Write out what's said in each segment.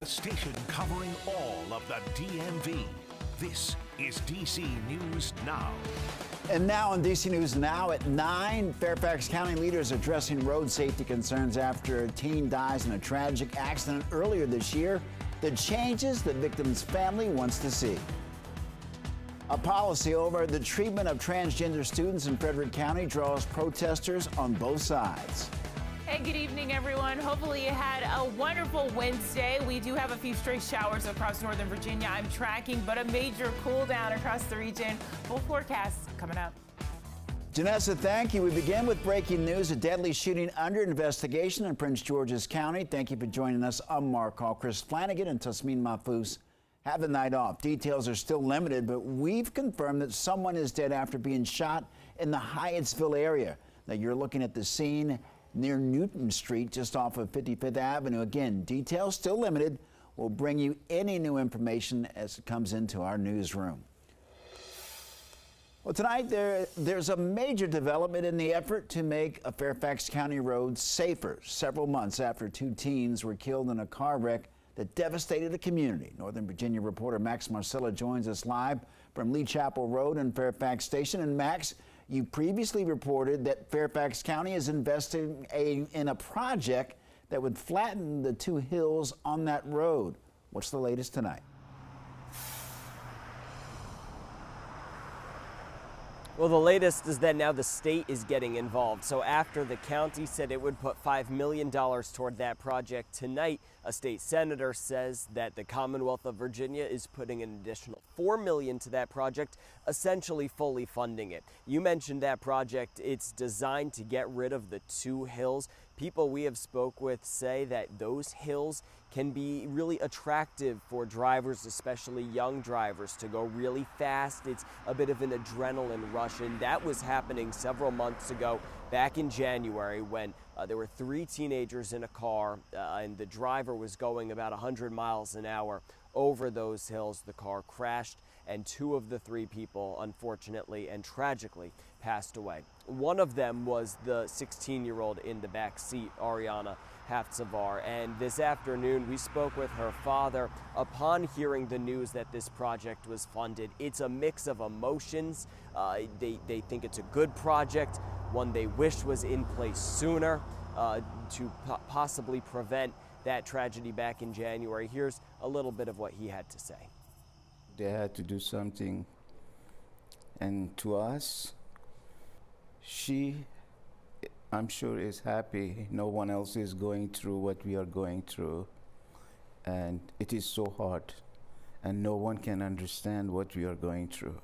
The station covering all of the DMV. This is DC News Now. And now on DC News Now at 9, Fairfax County leaders addressing road safety concerns after a teen dies in a tragic accident earlier this year. The changes the victim's family wants to see. A policy over the treatment of transgender students in Frederick County draws protesters on both sides. Hey, good evening, everyone. Hopefully you had a wonderful Wednesday. We do have a few stray showers across Northern Virginia I'm tracking, but a major cool down across the region. Full forecast coming up. Janessa, thank you. We begin with breaking news. A deadly shooting under investigation in Prince George's County. Thank you for joining us. I'm Mark Hall. Chris Flanagan and Tasmin Mahfouz have the night off. Details are still limited, but we've confirmed that someone is dead after being shot in the Hyattsville area. Now, you're looking at the scene near Newton Street, just off of 55th Avenue. Again, details still limited. We'll bring you any new information as it comes into our newsroom. Well, tonight there's a major development in the effort to make a Fairfax County road safer. Several months after two teens were killed in a car wreck that devastated the community. Northern Virginia reporter Max Marcella joins us live from Lee Chapel Road and Fairfax Station. And Max, you previously reported that Fairfax County is investing in a project that would flatten the two hills on that road. What's the latest tonight? Well, the latest is that now the state is getting involved. So after the county said it would put $5 million toward that project, tonight a state senator says that the Commonwealth of Virginia is putting an additional $4 million to that project, essentially fully funding it. You mentioned that project. It's designed to get rid of the two hills. People we have spoke with say that those hills can be really attractive for drivers, especially young drivers, to go really fast. It's a bit of an adrenaline rush, and that was happening several months ago, back in January, when there were three teenagers in a car, and the driver was going about 100 miles an hour over those hills. The car crashed, and two of the three people, unfortunately and tragically, passed away. One of them was the 16-year-old in the back seat, Ariana Hafsavar, and this afternoon we spoke with her father upon hearing the news that this project was funded. It's a mix of emotions. They think it's a good project, one they wish was in place sooner to possibly prevent that tragedy back in January. Here's a little bit of what he had to say. They had to do something, and to us, I'm sure is happy. No one else is going through what we are going through, and it is so hard, and no one can understand what we are going through.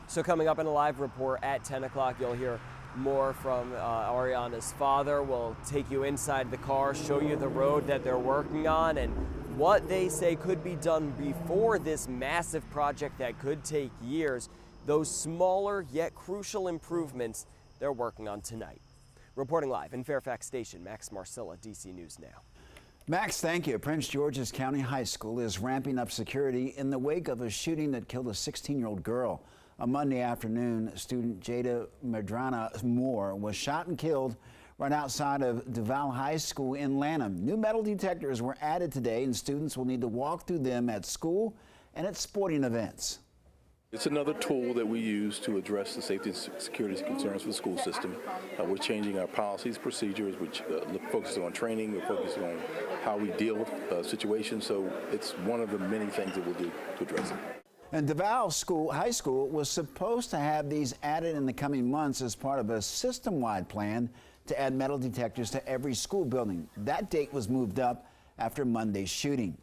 So coming up in a live report at 10 o'clock, you'll hear more from Ariana's father. We'll take you inside the car, show you the road that they're working on, and what they say could be done before this massive project that could take years. Those smaller yet crucial improvements they're working on tonight. Reporting live in Fairfax Station, Max Marcella, DC News Now. Max, thank you. Prince George's County High School is ramping up security in the wake of a shooting that killed a 16-year-old girl. On Monday afternoon, student Jada Medrana Moore was shot and killed right outside of Duval High School in Lanham. New metal detectors were added today, and students will need to walk through them at school and at sporting events. It's another tool that we use to address the safety and security concerns for the school system. We're changing our policies, procedures, which focuses on training, we're focusing on how we deal with situations. So it's one of the many things that we'll do to address it. And Duval High School was supposed to have these added in the coming months as part of a system-wide plan to add metal detectors to every school building. That date was moved up after Monday's shooting.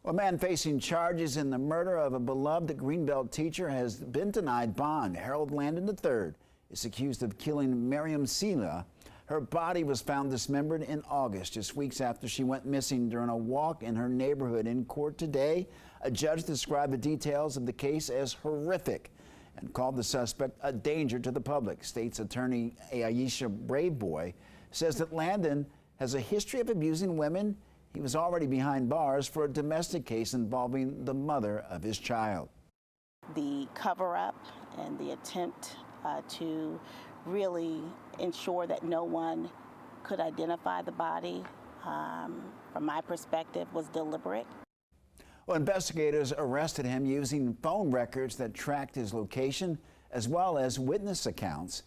A man facing charges in the murder of a beloved Greenbelt teacher has been denied bond. Harold Landon III is accused of killing Miriam Sela. Her body was found dismembered in August, just weeks after she went missing during a walk in her neighborhood. In court today, a judge described the details of the case as horrific and called the suspect a danger to the public. State's attorney Aisha Braveboy says that Landon has a history of abusing women. He was already behind bars for a domestic case involving the mother of his child. The cover-up and the attempt to really ensure that no one could identify the body, from my perspective, was deliberate. Well, investigators arrested him using phone records that tracked his location as well as witness accounts.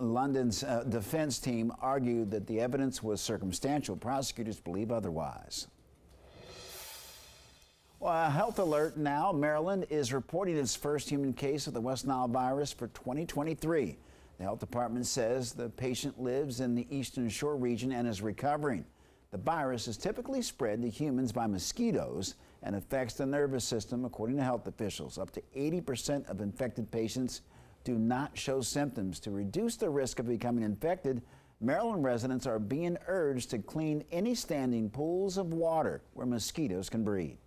London's defense team argued that the evidence was circumstantial. Prosecutors believe otherwise. Well, a health alert now. Maryland is reporting its first human case of the West Nile virus for 2023. The health department says the patient lives in the Eastern Shore region and is recovering. The virus is typically spread to humans by mosquitoes and affects the nervous system, according to health officials. Up to 80% of infected patients do not show symptoms. To reduce the risk of becoming infected, Maryland residents are being urged to clean any standing pools of water where mosquitoes can breed.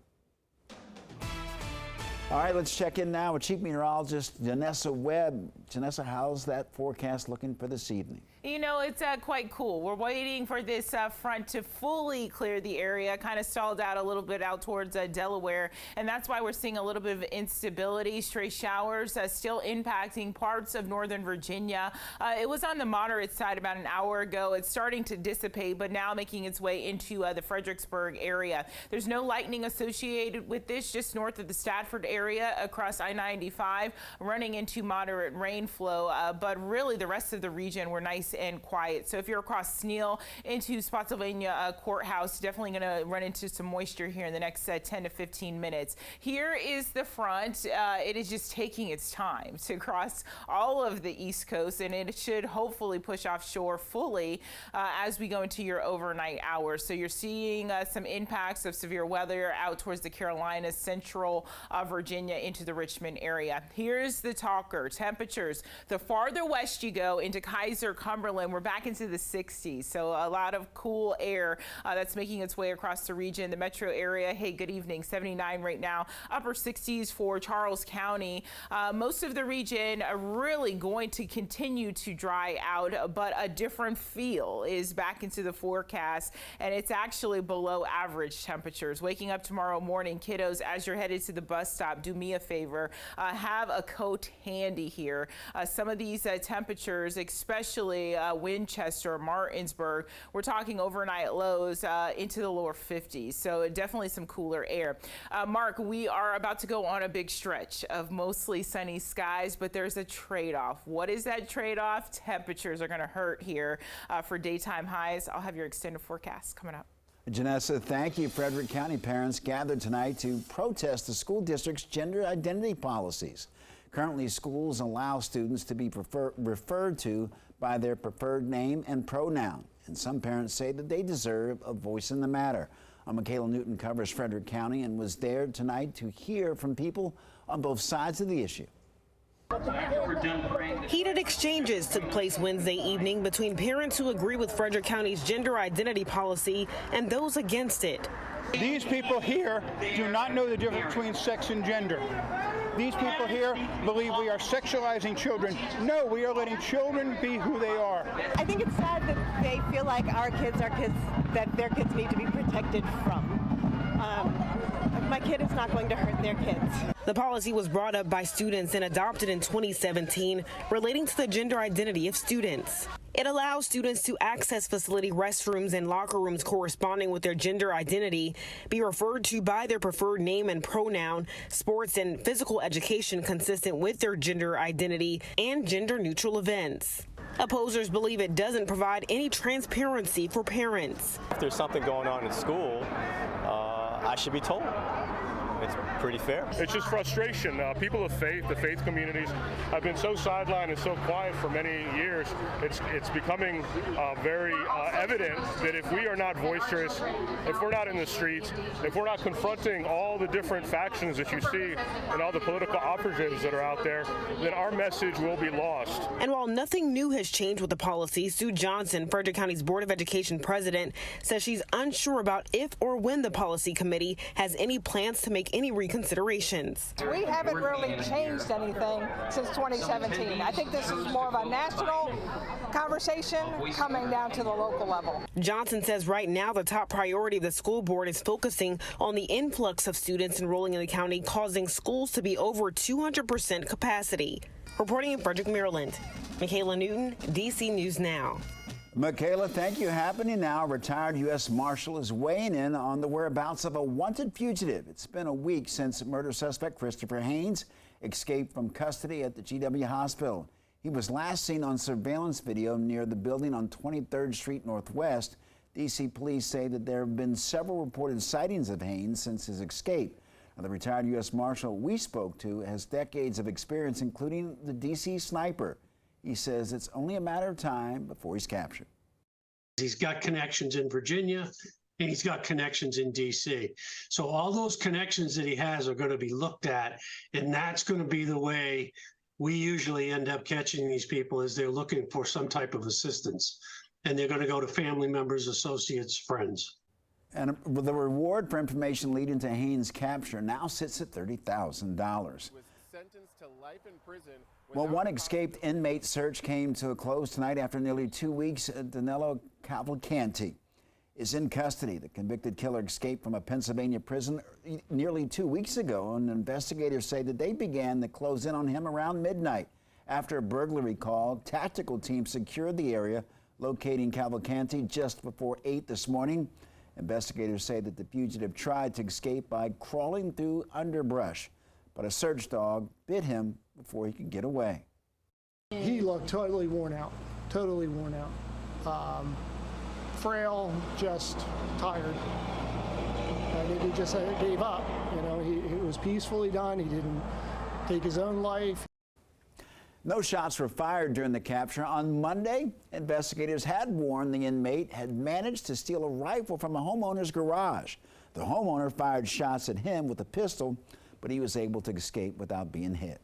All right, let's check in now with Chief Meteorologist Janessa Webb. Janessa, how's that forecast looking for this evening? You know, it's quite cool. We're waiting for this front to fully clear the area, kind of stalled out a little bit out towards Delaware, and that's why we're seeing a little bit of instability. Stray showers still impacting parts of northern Virginia. It was on the moderate side about an hour ago. It's starting to dissipate, but now making its way into the Fredericksburg area. There's no lightning associated with this, just north of the Stafford area across I-95, running into moderate rain flow, but really the rest of the region were nice and quiet. So if you're across Sneal into Spotsylvania Courthouse, definitely going to run into some moisture here in the next 10 to 15 minutes. Here is the front. It is just taking its time to cross all of the East Coast, and it should hopefully push offshore fully as we go into your overnight hours. So you're seeing some impacts of severe weather out towards the Carolinas, central Virginia into the Richmond area. Here's the talker. Temperatures. The farther west you go into Kaiser, Cumberland, we're back into the 60s. So a lot of cool air that's making its way across the region. The metro area, hey, good evening, 79 right now. Upper 60s for Charles County. Most of the region are really going to continue to dry out, but a different feel is back into the forecast, and it's actually below average temperatures. Waking up tomorrow morning, kiddos, as you're headed to the bus stop, do me a favor, have a coat handy here. Some of these temperatures, especially Winchester, Martinsburg, we're talking overnight lows into the lower 50s. So definitely some cooler air. Mark, we are about to go on a big stretch of mostly sunny skies, but there's a trade-off. What is that trade-off? Temperatures are going to hurt here for daytime highs. I'll have your extended forecast coming up. Janessa, thank you. Frederick County parents gathered tonight to protest the school district's gender identity policies. Currently, schools allow students to be referred to by their preferred name and pronoun, and some parents say that they deserve a voice in the matter. Michaela Newton covers Frederick County and was there tonight to hear from people on both sides of the issue. Heated exchanges took place Wednesday evening between parents who agree with Frederick County's gender identity policy and those against it. These people here do not know the difference between sex and gender. These people here believe we are sexualizing children. No, we are letting children be who they are. I think it's sad that they feel like our kids are kids that their kids need to be protected from. My kid is not going to hurt their kids. The policy was brought up by students and adopted in 2017, relating to the gender identity of students. It allows students to access facility restrooms and locker rooms corresponding with their gender identity, be referred to by their preferred name and pronoun, sports and physical education consistent with their gender identity, and gender-neutral events. Opposers believe it doesn't provide any transparency for parents. If there's something going on in school, I should be told. It's pretty fair. It's just frustration. People of faith, the faith communities, have been so sidelined and so quiet for many years. It's becoming very evident that if we are not boisterous, if we're not in the streets, if we're not confronting all the different factions that you see and all the political operatives that are out there, then our message will be lost. And while nothing new has changed with the policy, Sue Johnson, Frederick County's Board of Education president, says she's unsure about if or when the policy committee has any plans to make any reconsiderations. We haven't really changed anything since 2017. I think this is more of a national conversation coming down to the local level. Johnson says right now the top priority of the school board is focusing on the influx of students enrolling in the county, causing schools to be over 200% capacity. Reporting in Frederick, Maryland, Michaela Newton, DC News Now. Michaela, thank you. Happening now, a retired U.S. Marshal is weighing in on the whereabouts of a wanted fugitive. It's been a week since murder suspect Christopher Haynes escaped from custody at the GW Hospital. He was last seen on surveillance video near the building on 23rd Street Northwest. D.C. police say that there have been several reported sightings of Haynes since his escape. Now, the retired U.S. Marshal we spoke to has decades of experience, including the D.C. sniper. He says it's only a matter of time before he's captured. He's got connections in Virginia and he's got connections in D.C. So all those connections that he has are going to be looked at, and that's going to be the way we usually end up catching these people, is they're looking for some type of assistance, and they're going to go to family members, associates, friends. And the reward for information leading to Haynes' capture now sits at $30,000. Was sentenced to life in prison. Well, one escaped inmate search came to a close tonight after nearly 2 weeks. Danilo Cavalcanti is in custody. The convicted killer escaped from a Pennsylvania prison nearly 2 weeks ago, and investigators say that they began to close in on him around midnight. After a burglary call, tactical teams secured the area, locating Cavalcanti just before 8 this morning. Investigators say that the fugitive tried to escape by crawling through underbrush, but a search dog bit him before he could get away. He looked totally worn out, frail, just tired. And he just gave up. You know, it was peacefully done. He didn't take his own life. No shots were fired during the capture. On Monday, investigators had warned the inmate had managed to steal a rifle from a homeowner's garage. The homeowner fired shots at him with a pistol, but he was able to escape without being hit.